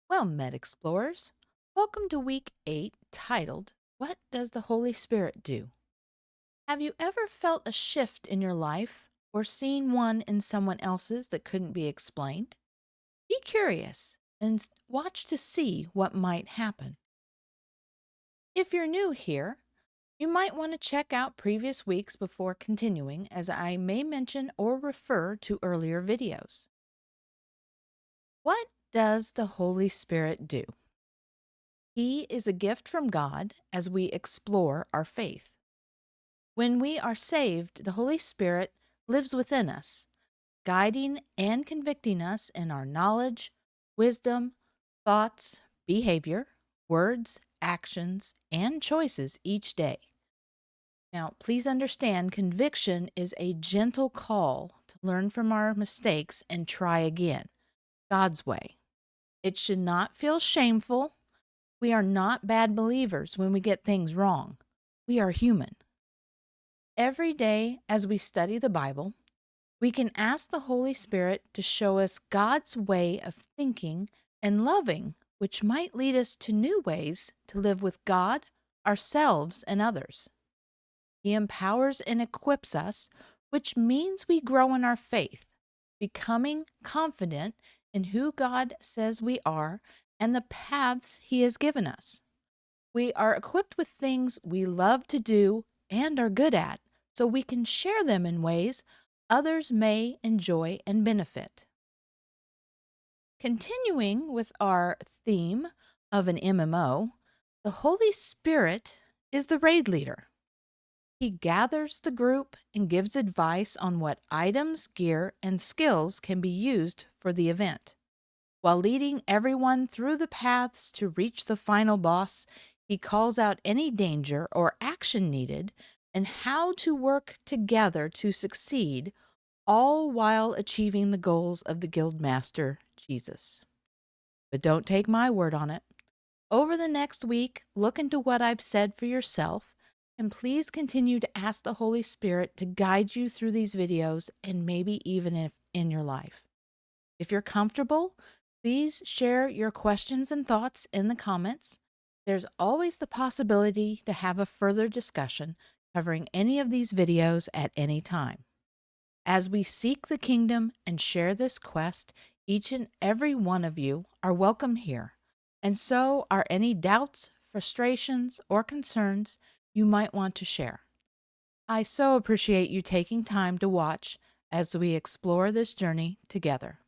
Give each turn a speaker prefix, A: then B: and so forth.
A: Well, Med Explorers, welcome to week 8 titled, What Does the Holy Spirit Do? Have you ever felt a shift in your life or seen one in someone else's that couldn't be explained? Be curious and watch to see what might happen. If you're new here, you might want to check out previous weeks before continuing, as I may mention or refer to earlier videos. What does the Holy Spirit do? He is a gift from God as we explore our faith. When we are saved, the Holy Spirit lives within us, guiding and convicting us in our knowledge, wisdom, thoughts, behavior, words, actions, and choices each day. Now, please understand conviction is a gentle call to learn from our mistakes and try again, God's way. It should not feel shameful. We are not bad believers when we get things wrong. We are human. Every day, as we study the Bible, we can ask the Holy Spirit to show us God's way of thinking and loving, which might lead us to new ways to live with God, ourselves, and others. He empowers and equips us, which means we grow in our faith, becoming confident in who God says we are and the paths He has given us. We are equipped with things we love to do and are good at, so we can share them in ways others may enjoy and benefit. Continuing with our theme of an MMO, the Holy Spirit is the raid leader. He gathers the group and gives advice on what items, gear, and skills can be used for the event. While leading everyone through the paths to reach the final boss, he calls out any danger or action needed and how to work together to succeed, all while achieving the goals of the Guildmaster, Jesus. But don't take my word on it. Over the next week, look into what I've said for yourself, and please continue to ask the Holy Spirit to guide you through these videos and maybe even if in your life. If you're comfortable, please share your questions and thoughts in the comments. There's always the possibility to have a further discussion covering any of these videos at any time. As we seek the kingdom and share this quest, each and every one of you are welcome here, and so are any doubts, frustrations, or concerns you might want to share. I so appreciate you taking time to watch as we explore this journey together.